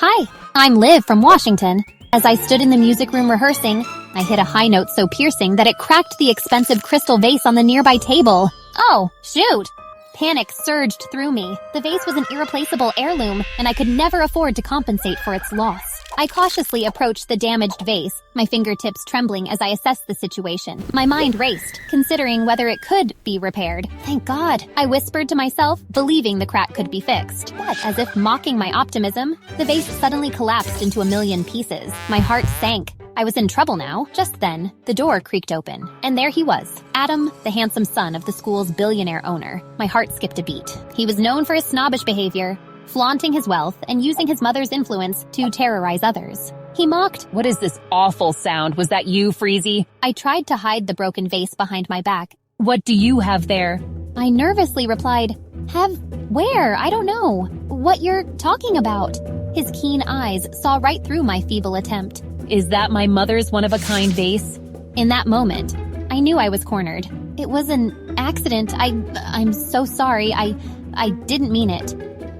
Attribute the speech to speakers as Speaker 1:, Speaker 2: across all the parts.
Speaker 1: Hi, I'm Liv from Washington. As I stood in the music room rehearsing, I hit a high note so piercing that it cracked the expensive crystal vase on the nearby table. Oh, shoot! Panic surged through me. The vase was an irreplaceable heirloom, and I could never afford to compensate for its loss. I cautiously approached the damaged vase, my fingertips trembling as I assessed the situation. My mind raced, considering whether it could be repaired. Thank God, I whispered to myself, believing the crack could be fixed. But as if mocking my optimism, the vase suddenly collapsed into a million pieces. My heart sank. I was in trouble now. Just then, the door creaked open, and there he was, Adam, the handsome son of the school's billionaire owner. My heart skipped a beat. He was known for his snobbish behavior, flaunting his wealth and using his mother's influence to terrorize others. He mocked,
Speaker 2: "What is this awful sound? Was that you, Freezy?"
Speaker 1: I tried to hide the broken vase behind my back.
Speaker 2: "What do you have there?"
Speaker 1: I nervously replied, "Have where? I don't know what you're talking about." His keen eyes saw right through my feeble attempt.
Speaker 2: "Is that my mother's one-of-a-kind vase?"
Speaker 1: In that moment, I knew I was cornered. "It was an accident. I'm so sorry. I didn't mean it."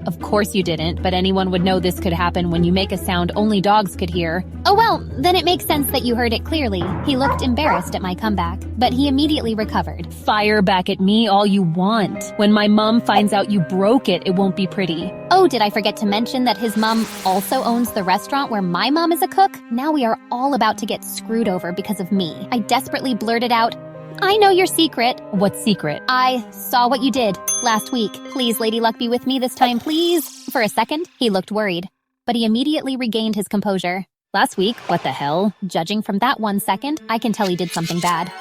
Speaker 2: "Of course you didn't, but anyone would know this could happen when you make a sound only dogs could hear."
Speaker 1: "Oh well, then it makes sense that you heard it clearly." He looked embarrassed at my comeback, but he immediately recovered.
Speaker 2: "Fire back at me all you want. When my mom finds out you broke it, it won't be pretty."
Speaker 1: Oh, did I forget to mention that his mom also owns the restaurant where my mom is a cook? Now we are all about to get screwed over because of me. I desperately blurted out, "I know your secret."
Speaker 2: "What secret?"
Speaker 1: "I saw what you did last week. Please, Lady Luck, be with me this time, please." For a second, he looked worried, but he immediately regained his composure.
Speaker 2: "Last week? What the hell?"
Speaker 1: Judging from that 1 second, I can tell he did something bad.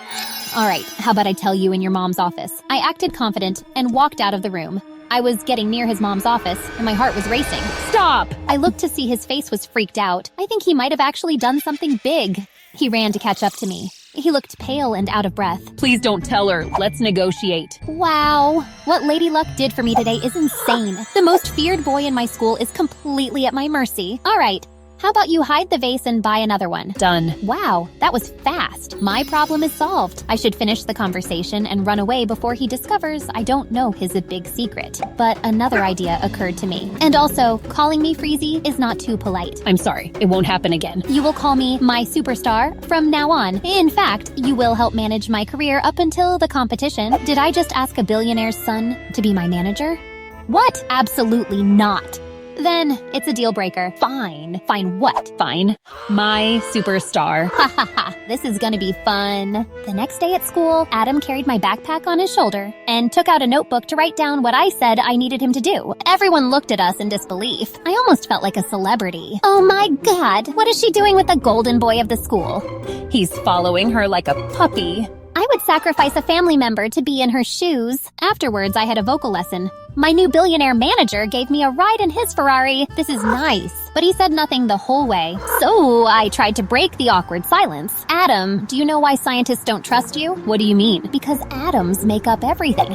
Speaker 1: "All right, how about I tell you in your mom's office?" I acted confident and walked out of the room. I was getting near his mom's office, and my heart was racing.
Speaker 2: "Stop!"
Speaker 1: I looked to see his face was freaked out. I think he might have actually done something big. He ran to catch up to me. He looked pale and out of breath.
Speaker 2: "Please don't tell her. Let's negotiate."
Speaker 1: Wow. What Lady Luck did for me today is insane. The most feared boy in my school is completely at my mercy. All right. How about you hide the vase and buy another one?
Speaker 2: Done.
Speaker 1: Wow, that was fast. My problem is solved. I should finish the conversation and run away before he discovers I don't know his big secret. But another idea occurred to me. And also, calling me Freezy is not too polite.
Speaker 2: "I'm sorry. It won't happen again."
Speaker 1: You will call me my superstar from now on. In fact, you will help manage my career up until the competition. Did I just ask a billionaire's son to be my manager? What? Absolutely not. Then it's a deal breaker. Fine. Fine what?
Speaker 2: "Fine. My superstar."
Speaker 1: Ha ha ha. This is gonna be fun. The next day at school, Adam carried my backpack on his shoulder and took out a notebook to write down what I said I needed him to do. Everyone looked at us in disbelief. I almost felt like a celebrity. Oh my God, what is she doing with the golden boy of the school?
Speaker 2: "He's following her like a puppy."
Speaker 1: I would sacrifice a family member to be in her shoes. Afterwards, I had a vocal lesson. My new billionaire manager gave me a ride in his Ferrari. This is nice. But he said nothing the whole way. So I tried to break the awkward silence. "Adam, do you know why scientists don't trust you?"
Speaker 2: "What do you mean?"
Speaker 1: "Because atoms make up everything."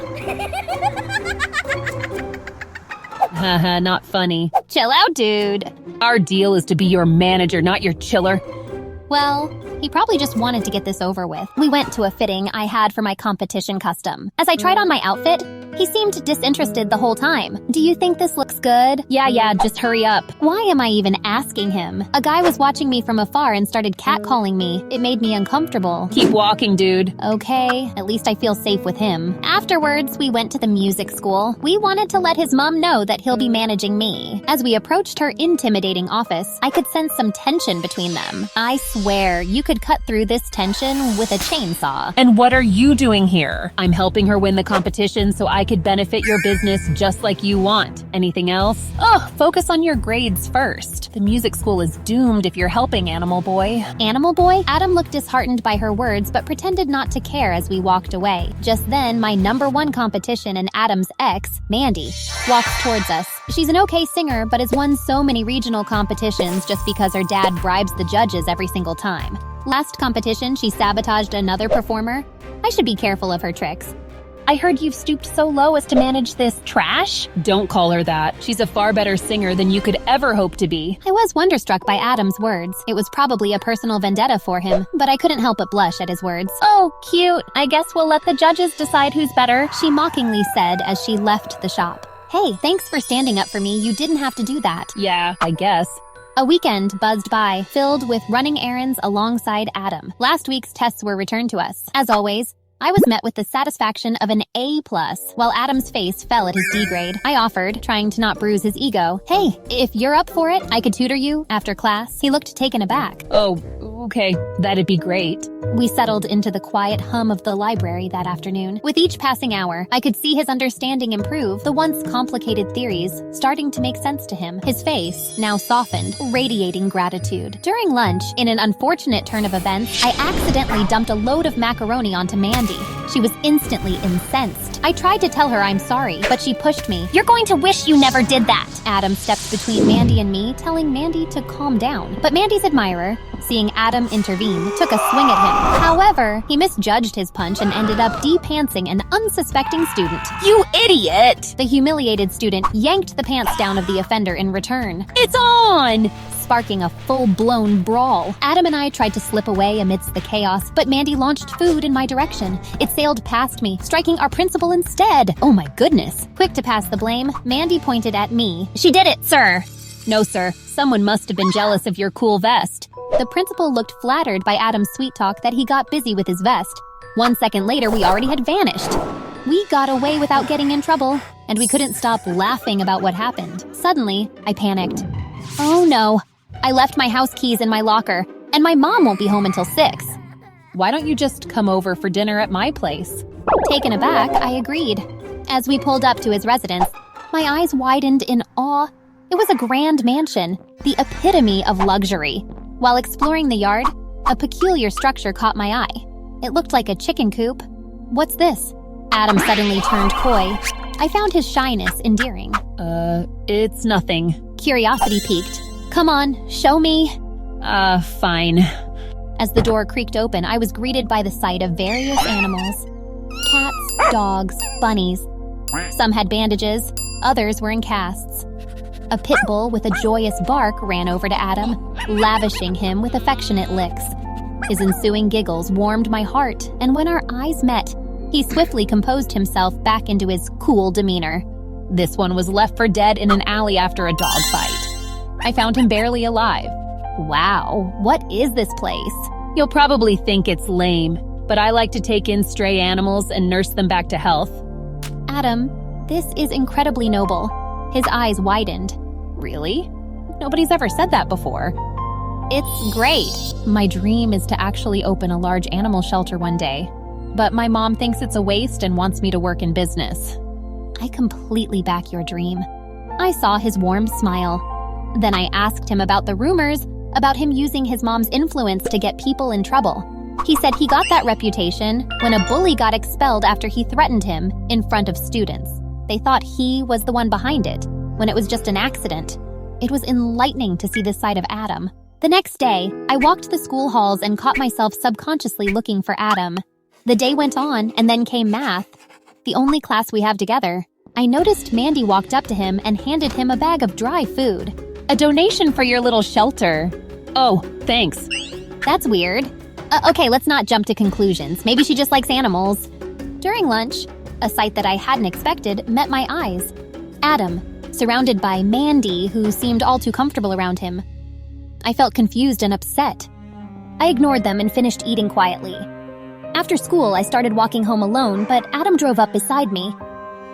Speaker 2: Haha, not funny.
Speaker 1: Chill out, dude.
Speaker 2: Our deal is to be your manager, not your chiller.
Speaker 1: Well, he probably just wanted to get this over with. We went to a fitting I had for my competition custom. As I tried on my outfit, he seemed disinterested the whole time. "Do you think this looks good?"
Speaker 2: Yeah, just hurry up."
Speaker 1: Why am I even asking him? A guy was watching me from afar and started catcalling me. It made me uncomfortable.
Speaker 2: "Keep walking, dude."
Speaker 1: Okay, at least I feel safe with him. Afterwards, we went to the music school. We wanted to let his mom know that he'll be managing me. As we approached her intimidating office, I could sense some tension between them. I swear, you could cut through this tension with a chainsaw.
Speaker 2: "And what are you doing here?" "I'm helping her win the competition so I could benefit your business just like you want. Anything else?" "Oh, focus on your grades first. The music school is doomed if you're helping, Animal Boy."
Speaker 1: Animal Boy? Adam looked disheartened by her words but pretended not to care as we walked away. Just then, my #1 competition and Adam's ex, Mandy, walks towards us. She's an okay singer but has won so many regional competitions just because her dad bribes the judges every single time. Last competition, she sabotaged another performer. I should be careful of her tricks.
Speaker 2: "I heard you've stooped so low as to manage this trash?" "Don't call her that. She's a far better singer than you could ever hope to be."
Speaker 1: I was wonderstruck by Adam's words. It was probably a personal vendetta for him, but I couldn't help but blush at his words.
Speaker 2: "Oh, cute. I guess we'll let the judges decide who's better,"
Speaker 1: she mockingly said as she left the shop. "Hey, thanks for standing up for me. You didn't have to do that."
Speaker 2: "Yeah, I guess.
Speaker 1: A weekend buzzed by, filled with running errands alongside Adam. Last week's tests were returned to us. As always, I was met with the satisfaction of an A+, while Adam's face fell at his D grade. I offered, trying to not bruise his ego. Hey, if you're up for it, I could tutor you after class. He looked taken aback.
Speaker 2: Oh, okay, that'd be great.
Speaker 1: We settled into the quiet hum of the library that afternoon. With each passing hour, I could see his understanding improve, the once complicated theories starting to make sense to him. His face, now softened, radiating gratitude. During lunch, in an unfortunate turn of events, I accidentally dumped a load of macaroni onto Mandy. She was instantly incensed. I tried to tell her I'm sorry, but she pushed me. You're going to wish you never did that. Adam stepped between Mandy and me, telling Mandy to calm down. But Mandy's admirer, seeing Adam intervene, took a swing at him. However, he misjudged his punch and ended up de-pantsing an unsuspecting student.
Speaker 2: You idiot!
Speaker 1: The humiliated student yanked the pants down of the offender in return.
Speaker 2: It's on!
Speaker 1: Sparking a full-blown brawl. Adam and I tried to slip away amidst the chaos, but Mandy launched food in my direction. It sailed past me, striking our principal instead. Oh my goodness. Quick to pass the blame, Mandy pointed at me. She did it, sir.
Speaker 2: No, sir. Someone must have been jealous of your cool vest.
Speaker 1: The principal looked flattered by Adam's sweet talk that he got busy with his vest. 1 second later, we already had vanished. We got away without getting in trouble, and we couldn't stop laughing about what happened. Suddenly, I panicked. Oh no. I left my house keys in my locker, and my mom won't be home until 6.
Speaker 2: Why don't you just come over for dinner at my place?
Speaker 1: Taken aback, I agreed. As we pulled up to his residence, my eyes widened in awe. It was a grand mansion, the epitome of luxury. While exploring the yard, a peculiar structure caught my eye. It looked like a chicken coop. What's this? Adam suddenly turned coy. I found his shyness endearing.
Speaker 2: It's nothing.
Speaker 1: Curiosity piqued. Come on, show me.
Speaker 2: Fine.
Speaker 1: As the door creaked open, I was greeted by the sight of various animals. Cats, dogs, bunnies. Some had bandages, others were in casts. A pit bull with a joyous bark ran over to Adam, lavishing him with affectionate licks. His ensuing giggles warmed my heart, and when our eyes met, he swiftly composed himself back into his cool demeanor.
Speaker 2: This one was left for dead in an alley after a dog fight. I found him barely alive.
Speaker 1: Wow, what is this place?
Speaker 2: You'll probably think it's lame, but I like to take in stray animals and nurse them back to health.
Speaker 1: Adam, this is incredibly noble. His eyes widened.
Speaker 2: Really? Nobody's ever said that before.
Speaker 1: It's great.
Speaker 2: My dream is to actually open a large animal shelter one day, but my mom thinks it's a waste and wants me to work in business.
Speaker 1: I completely back your dream. I saw his warm smile. Then I asked him about the rumors about him using his mom's influence to get people in trouble. He said he got that reputation when a bully got expelled after he threatened him in front of students. They thought he was the one behind it, when it was just an accident. It was enlightening to see this side of Adam. The next day, I walked the school halls and caught myself subconsciously looking for Adam. The day went on, and then came math, the only class we have together. I noticed Mandy walked up to him and handed him a bag of dry food.
Speaker 2: A donation for your little shelter. Oh, thanks.
Speaker 1: That's weird. Okay, let's not jump to conclusions. Maybe she just likes animals. During lunch, a sight that I hadn't expected met my eyes. Adam, surrounded by Mandy, who seemed all too comfortable around him. I felt confused and upset. I ignored them and finished eating quietly. After school, I started walking home alone, but Adam drove up beside me.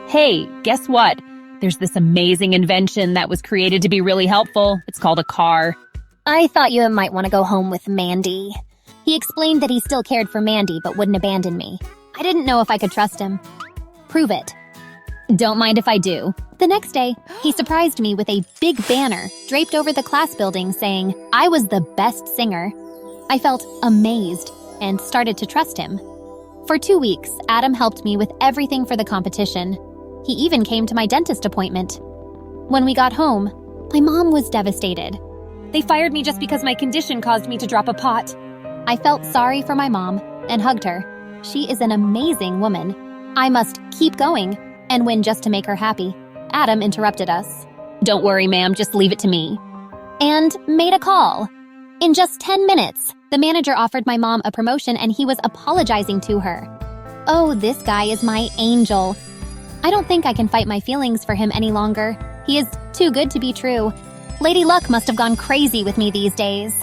Speaker 2: Hey, guess what? There's this amazing invention that was created to be really helpful. It's called a car.
Speaker 1: I thought you might want to go home with Mandy. He explained that he still cared for Mandy but wouldn't abandon me. I didn't know if I could trust him. Prove it. Don't mind if I do. The next day, he surprised me with a big banner draped over the class building saying, I was the best singer. I felt amazed and started to trust him. For 2 weeks, Adam helped me with everything for the competition. He even came to my dentist appointment. When we got home, my mom was devastated.
Speaker 2: They fired me just because my condition caused me to drop a pot.
Speaker 1: I felt sorry for my mom and hugged her. She is an amazing woman. I must keep going and win just to make her happy. Adam interrupted us.
Speaker 2: Don't worry, ma'am, just leave it to me.
Speaker 1: And made a call. In just 10 minutes, the manager offered my mom a promotion and he was apologizing to her. Oh, this guy is my angel. I don't think I can fight my feelings for him any longer. He is too good to be true. Lady Luck must have gone crazy with me these days.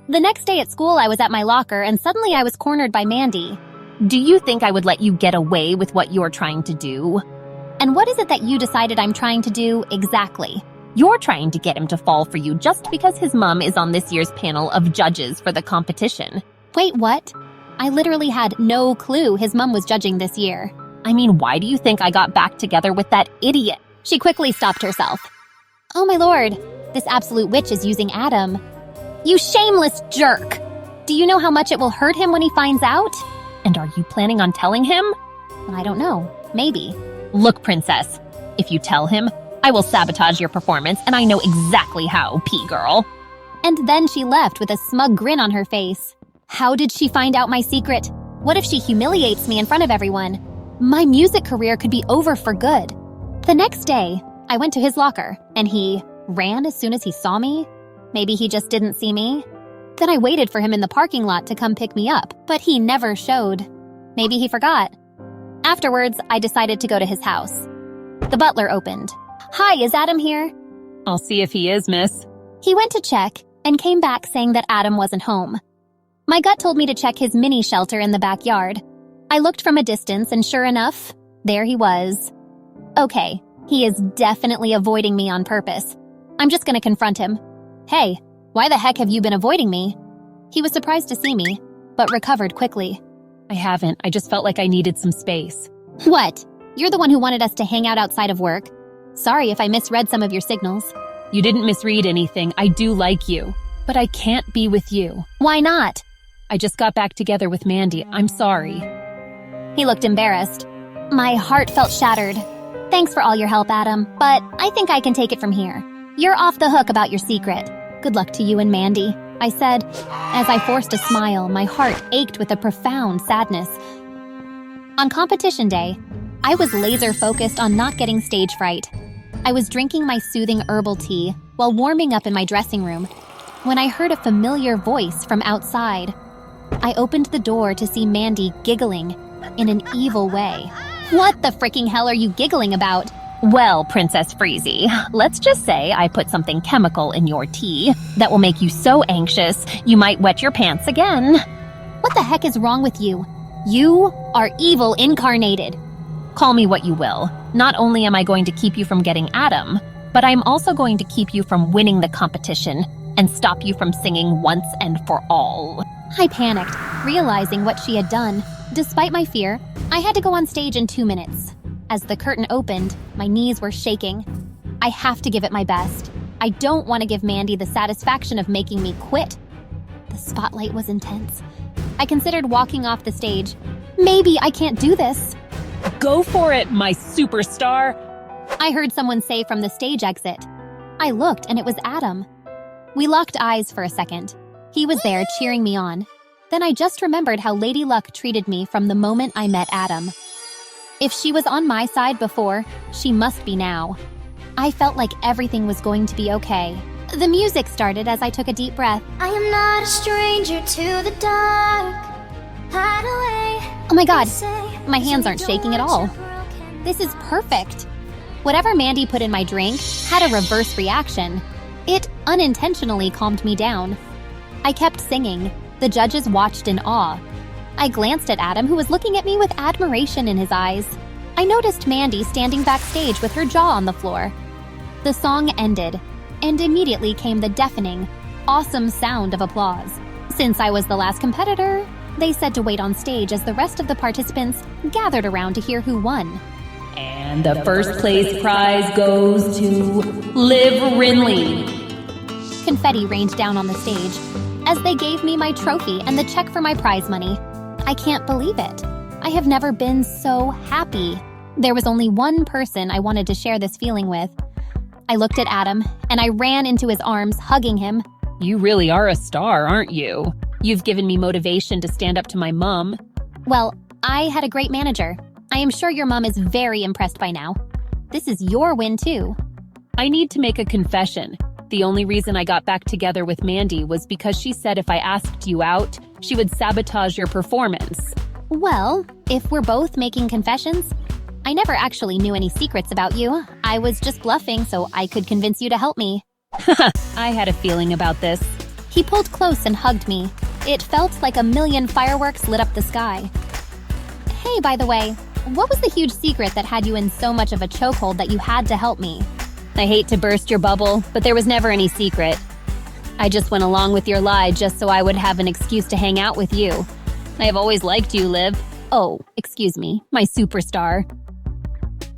Speaker 1: The next day at school, I was at my locker and suddenly I was cornered by Mandy.
Speaker 2: Do you think I would let you get away with what you're trying to do?
Speaker 1: And what is it that you decided I'm trying to do exactly?
Speaker 2: You're trying to get him to fall for you just because his mom is on this year's panel of judges for the competition.
Speaker 1: Wait, what? I literally had no clue his mom was judging this year.
Speaker 2: I mean, why do you think I got back together with that idiot?
Speaker 1: She quickly stopped herself. Oh my lord, this absolute witch is using Adam. You shameless jerk! Do you know how much it will hurt him when he finds out?
Speaker 2: And are you planning on telling him?
Speaker 1: I don't know. Maybe.
Speaker 2: Look, princess, if you tell him, I will sabotage your performance, and I know exactly how, P-girl.
Speaker 1: And then she left with a smug grin on her face. How did she find out my secret? What if she humiliates me in front of everyone? My music career could be over for good. The next day, I went to his locker, and he ran as soon as he saw me. Maybe he just didn't see me. Then I waited for him in the parking lot to come pick me up, but he never showed. Maybe he forgot. Afterwards, I decided to go to his house. The butler opened. Hi, is Adam here?
Speaker 2: I'll see if he is, miss.
Speaker 1: He went to check and came back saying that Adam wasn't home. My gut told me to check his mini shelter in the backyard. I looked from a distance and sure enough, there he was. Okay, he is definitely avoiding me on purpose. I'm just gonna confront him. Hey, why the heck have you been avoiding me? He was surprised to see me, but recovered quickly.
Speaker 2: I haven't. I just felt like I needed some space.
Speaker 1: What? You're the one who wanted us to hang out outside of work. Sorry if I misread some of your signals.
Speaker 2: You didn't misread anything. I do like you. But I can't be with you.
Speaker 1: Why not?
Speaker 2: I just got back together with Mandy. I'm sorry.
Speaker 1: He looked embarrassed. My heart felt shattered. Thanks for all your help, Adam, but I think I can take it from here. You're off the hook about your secret. Good luck to you and Mandy, I said. As I forced a smile, my heart ached with a profound sadness. On competition day, I was laser-focused on not getting stage fright. I was drinking my soothing herbal tea while warming up in my dressing room when I heard a familiar voice from outside. I opened the door to see Mandy giggling in an evil way. What the fricking hell are you giggling about?
Speaker 2: Well, Princess Freezy, let's just say I put something chemical in your tea that will make you so anxious you might wet your pants again.
Speaker 1: What the heck is wrong with you? You are evil incarnated.
Speaker 2: Call me what you will. Not only am I going to keep you from getting Adam, but I'm also going to keep you from winning the competition and stop you from singing once and for all.
Speaker 1: I panicked, realizing what she had done. Despite my fear, I had to go on stage in 2 minutes. As the curtain opened, my knees were shaking. I have to give it my best. I don't want to give Mandy the satisfaction of making me quit. The spotlight was intense. I considered walking off the stage. Maybe I can't do this.
Speaker 2: Go for it, my superstar!
Speaker 1: I heard someone say from the stage exit. I looked and it was Adam. We locked eyes for a second. He was there cheering me on. Then I just remembered how Lady Luck treated me from the moment I met Adam. If she was on my side before, she must be now. I felt like everything was going to be okay. The music started as I took a deep breath.
Speaker 3: I am not a stranger to the dark. Hide away.
Speaker 1: Oh my god, my hands aren't shaking at all. This is perfect. Whatever Mandy put in my drink had a reverse reaction. It unintentionally calmed me down. I kept singing. The judges watched in awe. I glanced at Adam, who was looking at me with admiration in his eyes. I noticed Mandy standing backstage with her jaw on the floor. The song ended, and immediately came the deafening, awesome sound of applause. Since I was the last competitor, they said to wait on stage as the rest of the participants gathered around to hear who won.
Speaker 2: And the first place prize goes to Liv Rinley.
Speaker 1: Confetti rained down on the stage as they gave me my trophy and the check for my prize money. I can't believe it. I have never been so happy. There was only one person I wanted to share this feeling with. I looked at Adam, and I ran into his arms, hugging him.
Speaker 2: You really are a star, aren't you? You've given me motivation to stand up to my mom.
Speaker 1: Well, I had a great manager. I am sure your mom is very impressed by now. This is your win, too.
Speaker 2: I need to make a confession. The only reason I got back together with Mandy was because she said if I asked you out, she would sabotage your performance.
Speaker 1: Well, if we're both making confessions, I never actually knew any secrets about you. I was just bluffing so I could convince you to help me.
Speaker 2: I had a feeling about this.
Speaker 1: He pulled close and hugged me. It felt like a million fireworks lit up the sky. Hey, by the way, what was the huge secret that had you in so much of a chokehold that you had to help me?
Speaker 2: I hate to burst your bubble, but there was never any secret. I just went along with your lie just so I would have an excuse to hang out with you. I have always liked you, Liv. Oh, excuse me, my superstar.